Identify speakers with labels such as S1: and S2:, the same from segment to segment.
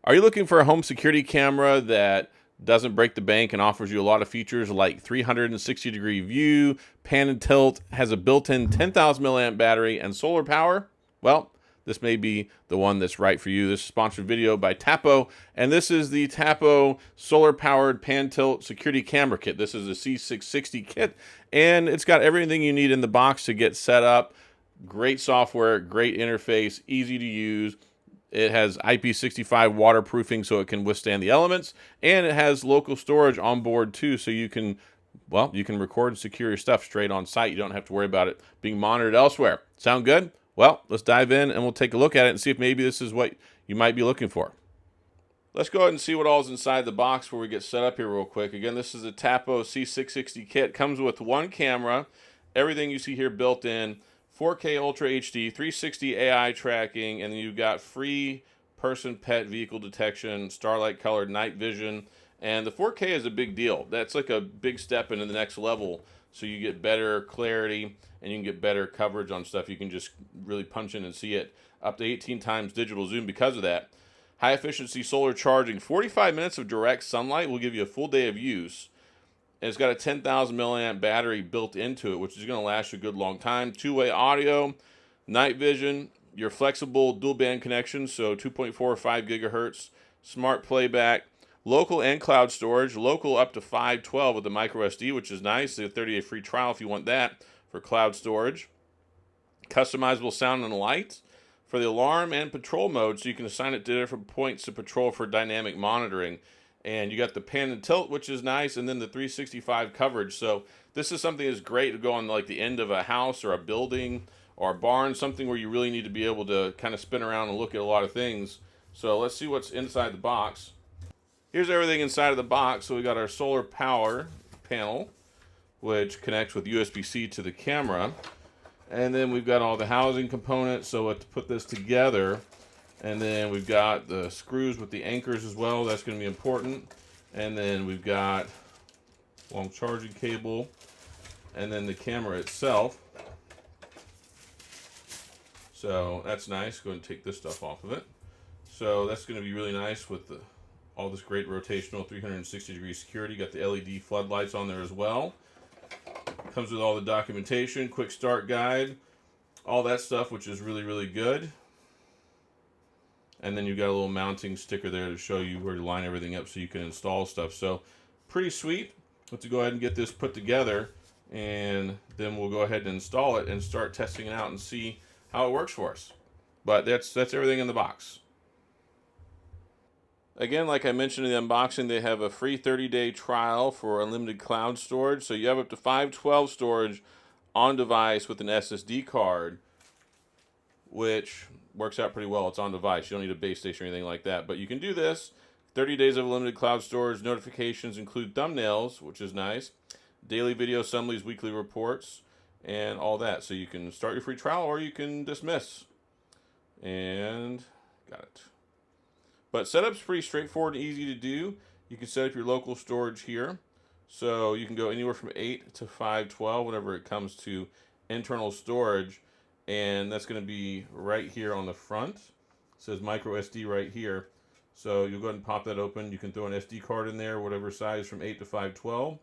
S1: Are you looking for a home security camera that doesn't break the bank and offers you a lot of features like 360-degree view, pan and tilt, has a built-in 10,000 milliamp battery, and solar power? Well, this may be the one that's right for you. This is a sponsored video by Tapo, and this is the Tapo solar-powered pan-tilt security camera kit. This is a C660 kit, and it's got everything you need in the box to get set up. Great software, great interface, easy to use. It has IP65 waterproofing so it can withstand the elements, and it has local storage on board too, so you can, well, you can record and secure your stuff straight on site. You don't have to worry about it being monitored elsewhere. Sound good? Well, let's dive in and we'll take a look at it and see if maybe this is what you might be looking for. Let's go ahead and see what all is inside the box before we get set up here real quick. Again, this is a Tapo C660 kit. Comes with one camera, everything you see here built in, 4K Ultra HD, 360 AI tracking, and then you've got free person pet vehicle detection, starlight colored night vision, and the 4K is a big deal. That's like a big step into the next level, so you get better clarity and you can get better coverage on stuff. You can just really punch in and see it. Up to 18 times digital zoom because of that. High efficiency solar charging. 45 minutes of direct sunlight will give you a full day of use. And it's got a 10,000 milliamp battery built into it, which is going to last you a good long time. Two-way audio, night vision, your flexible dual band connection, so 2.4 or 5 gigahertz, smart playback, local and cloud storage, local up to 512 with the micro SD, which is nice. A 30-day free trial if you want that for cloud storage. Customizable sound and light for the alarm and patrol mode, so you can assign it to different points to patrol for dynamic monitoring. And you got the pan and tilt, which is nice, and then the 365 coverage. So this is something that's great to go on like the end of a house or a building or a barn, something where you really need to be able to kind of spin around and look at a lot of things. So let's see what's inside the box. Here's everything inside of the box. So we got our solar power panel, which connects with USB-C to the camera. And then we've got all the housing components, so to put this together. And then we've got the screws with the anchors as well. That's going to be important. And then we've got long charging cable. And then the camera itself. So that's nice. Go ahead and take this stuff off of it. So that's going to be really nice with all this great rotational 360-degree security. Got the LED floodlights on there as well. Comes with all the documentation, quick start guide, all that stuff, which is really, really good. And then you've got a little mounting sticker there to show you where to line everything up so you can install stuff. So pretty sweet. Let's go ahead and get this put together, and then we'll go ahead and install it and start testing it out and see how it works for us. But that's everything in the box. Again, like I mentioned in the unboxing, they have a free 30-day trial for unlimited cloud storage. So you have up to 512 storage on device with an SSD card, which works out pretty well. It's on device. You don't need a base station or anything like that. But you can do this. 30 days of unlimited cloud storage. Notifications include thumbnails, which is nice. Daily video assemblies, weekly reports, and all that. So you can start your free trial or you can dismiss. And got it. But setup's pretty straightforward and easy to do. You can set up your local storage here. So you can go anywhere from 8 to 512 whenever it comes to internal storage. And that's going to be right here on the front. It says micro SD right here. So you'll go ahead and pop that open. You can throw an SD card in there, whatever size from 8 to 512.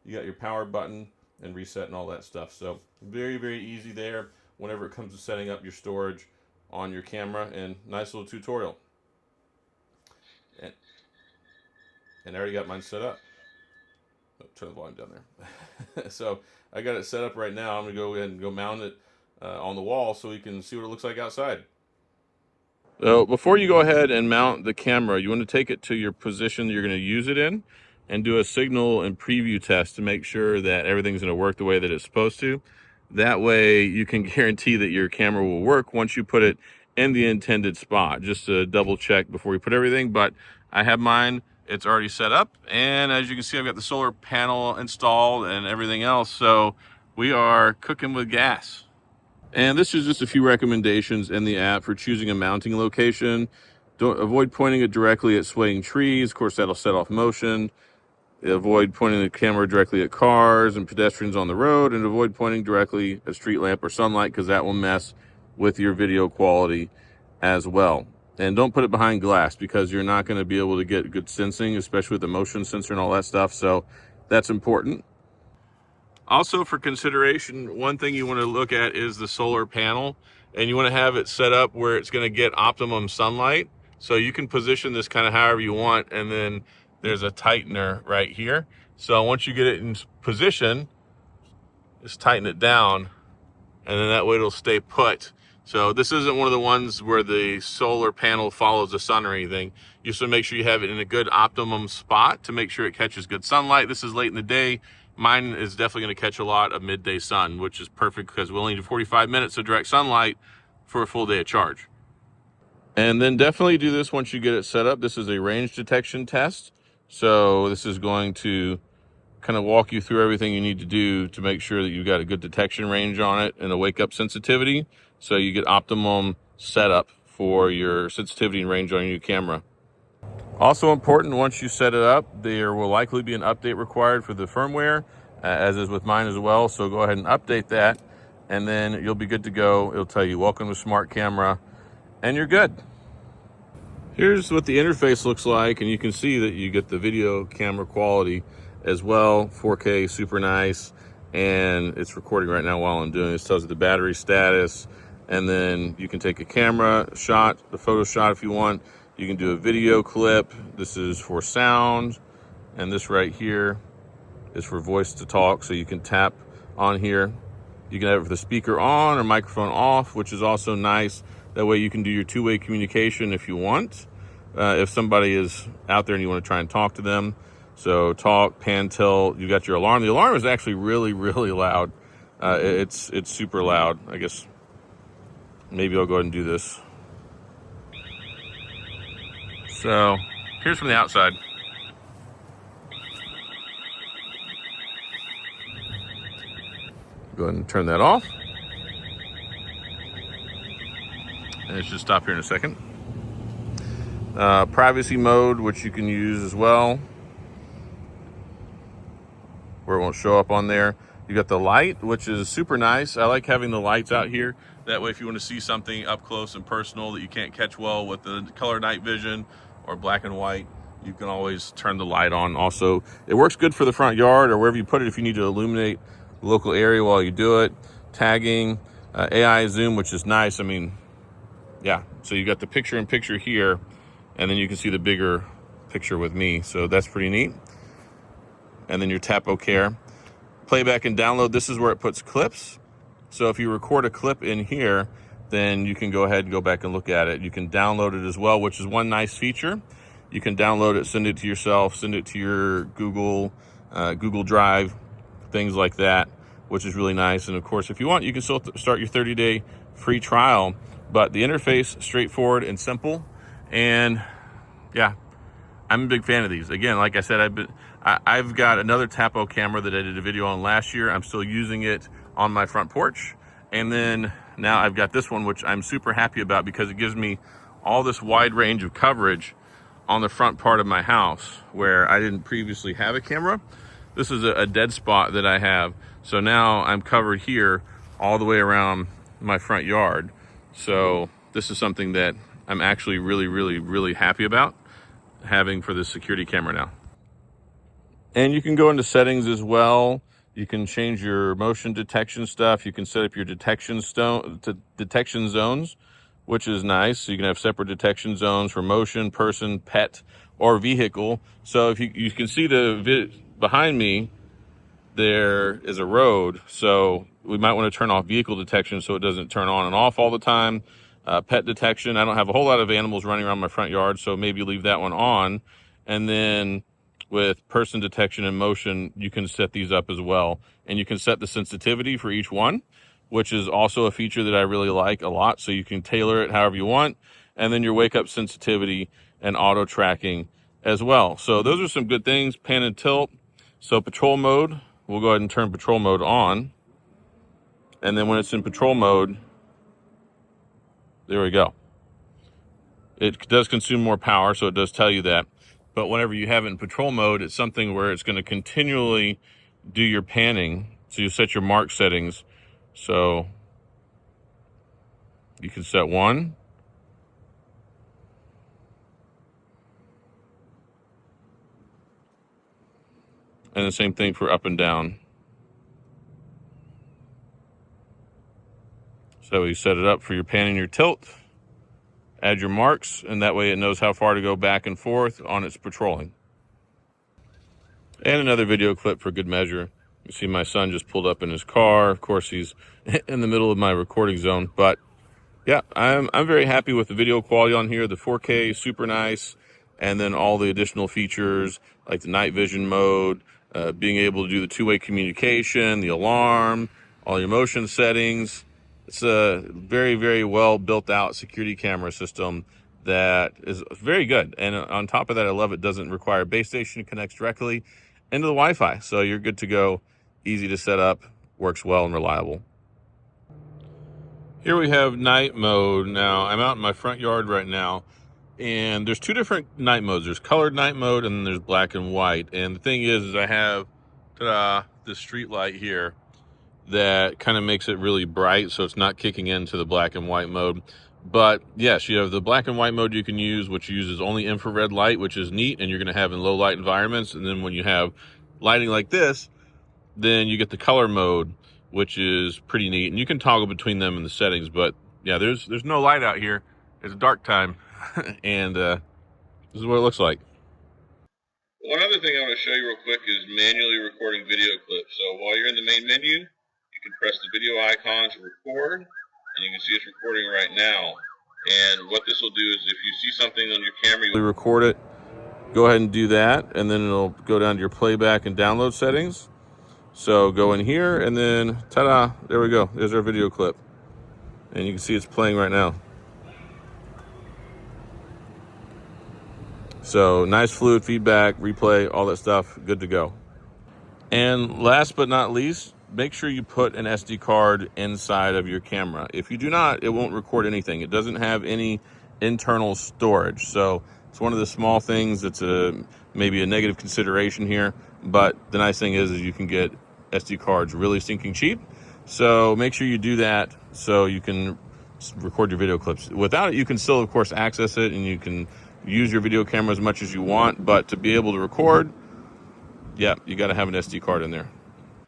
S1: You got your power button and reset and all that stuff. So very, very easy there whenever it comes to setting up your storage on your camera. And nice little tutorial. And I already got mine set up. Oh, turn the volume down there. So I got it set up right now. I'm going to go ahead and go mount it on the wall so you can see what it looks like outside. So before you go ahead and mount the camera, you want to take it to your position you're going to use it in and do a signal and preview test to make sure that everything's going to work the way that it's supposed to. That way you can guarantee that your camera will work once you put it in the intended spot. Just to double check before you put everything, but I have mine. It's already set up, and as you can see, I've got the solar panel installed and everything else, so we are cooking with gas. And this is just a few recommendations in the app for choosing a mounting location. Don't avoid pointing it directly at swaying trees. Of course, that'll set off motion. Avoid pointing the camera directly at cars and pedestrians on the road, and avoid pointing directly at street lamp or sunlight, because that will mess with your video quality as well. And don't put it behind glass because you're not going to be able to get good sensing, especially with the motion sensor and all that stuff. So that's important. Also for consideration, one thing you want to look at is the solar panel, and you want to have it set up where it's going to get optimum sunlight. So you can position this kind of however you want, and then there's a tightener right here. So once you get it in position, just tighten it down, and then that way it'll stay put. So this isn't one of the ones where the solar panel follows the sun or anything. You just want to make sure you have it in a good optimum spot to make sure it catches good sunlight. This is late in the day. Mine is definitely going to catch a lot of midday sun, which is perfect because we only need 45 minutes of direct sunlight for a full day of charge. And then definitely do this once you get it set up. This is a range detection test. So this is going to kind of walk you through everything you need to do to make sure that you've got a good detection range on it and a wake up sensitivity, so you get optimum setup for your sensitivity and range on your new camera. Also important, once you set it up, there will likely be an update required for the firmware, as is with mine as well. So go ahead and update that, and then you'll be good to go. It'll tell you welcome to smart camera, and you're good. Here's what the interface looks like, and you can see that you get the video camera quality as well, 4K, super nice, and it's recording right now while I'm doing this. Tells you the battery status, and then you can take a camera shot, the photo shot if you want. You can do a video clip. This is for sound, and this right here is for voice to talk, so you can tap on here. You can have it for the speaker on or microphone off, which is also nice. That way you can do your two-way communication if you want. If somebody is out there and you want to try and talk to them. So talk, pan, tilt, you got your alarm. The alarm is actually really, really loud. It's super loud. I guess maybe I'll go ahead and do this. So here's from the outside. Go ahead and turn that off. And it should stop here in a second. Privacy mode, which you can use as well, where it won't show up on there. You got the light, which is super nice. I like having the lights out here. That way if you want to see something up close and personal that you can't catch well with the color night vision or black and white, you can always turn the light on. Also, it works good for the front yard or wherever you put it if you need to illuminate the local area while you do it. Tagging, AI zoom, which is nice. I mean, yeah, so you got the picture-in-picture here, and then you can see the bigger picture with me. So that's pretty neat. And then your Tapo Care. Playback and download, this is where it puts clips. So if you record a clip in here, then you can go ahead and go back and look at it. You can download it as well, which is one nice feature. You can download it, send it to yourself, send it to your Google Drive, things like that, which is really nice. And of course, if you want, you can still start your 30-day free trial, but the interface, straightforward and simple. And yeah, I'm a big fan of these. Again, like I said, I've got another Tapo camera that I did a video on last year. I'm still using it on my front porch. And then now I've got this one, which I'm super happy about because it gives me all this wide range of coverage on the front part of my house where I didn't previously have a camera. This is a dead spot that I have. So now I'm covered here all the way around my front yard. So this is something that I'm actually really, really, really happy about having for this security camera now. And you can go into settings as well. You can change your motion detection stuff. You can set up your detection zones, which is nice. So you can have separate detection zones for motion, person, pet, or vehicle. So if you can see behind me, there is a road. So we might want to turn off vehicle detection so it doesn't turn on and off all the time. Pet detection, I don't have a whole lot of animals running around my front yard, so maybe leave that one on. And then with person detection and motion, you can set these up as well. And you can set the sensitivity for each one, which is also a feature that I really like a lot. So you can tailor it however you want. And then your wake up sensitivity and auto tracking as well. So those are some good things. Pan and tilt. So patrol mode, we'll go ahead and turn patrol mode on. And then when it's in patrol mode, there we go. It does consume more power, so it does tell you that. But whenever you have it in patrol mode, it's something where it's going to continually do your panning. So you set your mark settings. So you can set 1, And the same thing for up and down. So you set it up for your pan and your tilt, add your marks, and that way it knows how far to go back and forth on its patrolling. And another video clip for good measure. You see my son just pulled up in his car. Of course, he's in the middle of my recording zone, but yeah, I'm very happy with the video quality on here. The 4K is super nice, and then all the additional features like the night vision mode, being able to do the two-way communication, the alarm, all your motion settings. It's a very, very well built out security camera system that is very good. And on top of that, I love it doesn't require a base station. It connects directly into the Wi-Fi, so you're good to go. Easy to set up, works well and reliable. Here we have night mode. Now, I'm out in my front yard right now, and there's two different night modes. There's colored night mode, and then there's black and white. And the thing is I have this street light here that kind of makes it really bright, so it's not kicking into the black and white mode. But yes, you have the black and white mode you can use, which uses only infrared light, which is neat, and you're going to have in low light environments. And then when you have lighting like this, then you get the color mode, which is pretty neat, and you can toggle between them in the settings. But yeah, there's no light out here. It's dark time, and this is what it looks like. One other thing I want to show you real quick is manually recording video clips. So while you're in the main menu, you can press the video icon to record, and you can see it's recording right now. And what this will do is if you see something on your camera, you record it, go ahead and do that, and then it'll go down to your playback and download settings. So go in here, and then ta-da, there we go. There's our video clip. And you can see it's playing right now. So nice fluid feedback, replay, all that stuff, good to go. And last but not least, make sure you put an SD card inside of your camera. If you do not, it won't record anything. It doesn't have any internal storage. So it's one of the small things that's maybe a negative consideration here. But the nice thing is you can get SD cards really stinking cheap. So make sure you do that so you can record your video clips. Without it, you can still, of course, access it, and you can use your video camera as much as you want. But to be able to record, yeah, you got to have an SD card in there.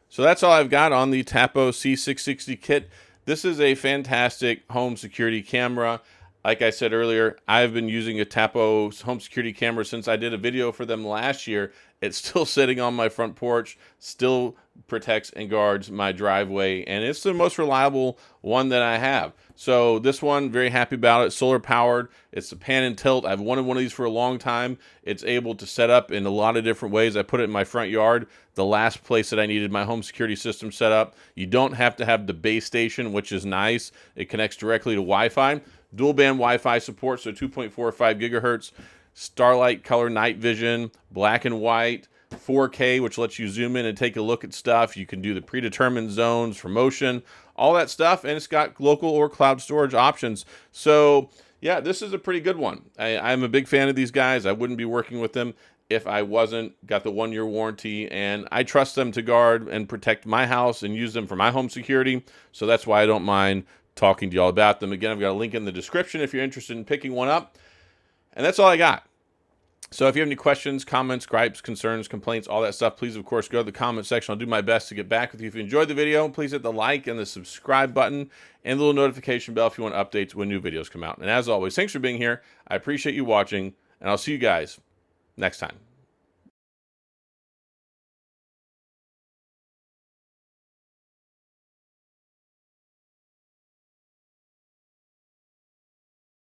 S1: So that's all I've got on the Tapo C660 kit. This is a fantastic home security camera. Like I said earlier, I've been using a Tapo home security camera since I did a video for them last year. It's still sitting on my front porch, still protects and guards my driveway, and it's the most reliable one that I have. So this one, very happy about it. Solar powered. It's a pan and tilt. I've wanted one of these for a long time. It's able to set up in a lot of different ways. I put it in my front yard, the last place that I needed my home security system set up. You don't have to have the base station, which is nice. It connects directly to Wi-Fi. Dual band Wi-Fi support, so 2.45 gigahertz, starlight color night vision, black and white, 4K, which lets you zoom in and take a look at stuff. You can do the predetermined zones for motion, all that stuff, and it's got local or cloud storage options. So yeah, this is a pretty good one. I'm a big fan of these guys. I wouldn't be working with them if I wasn't. Got the 1-year warranty, and I trust them to guard and protect my house and use them for my home security. So that's why I don't mind talking to y'all about them. Again, I've got a link in the description if you're interested in picking one up. And that's all I got. So if you have any questions, comments, gripes, concerns, complaints, all that stuff, please, of course, go to the comment section. I'll do my best to get back with you. If you enjoyed the video, please hit the like and the subscribe button and the little notification bell if you want updates when new videos come out. And as always, thanks for being here. I appreciate you watching, and I'll see you guys next time.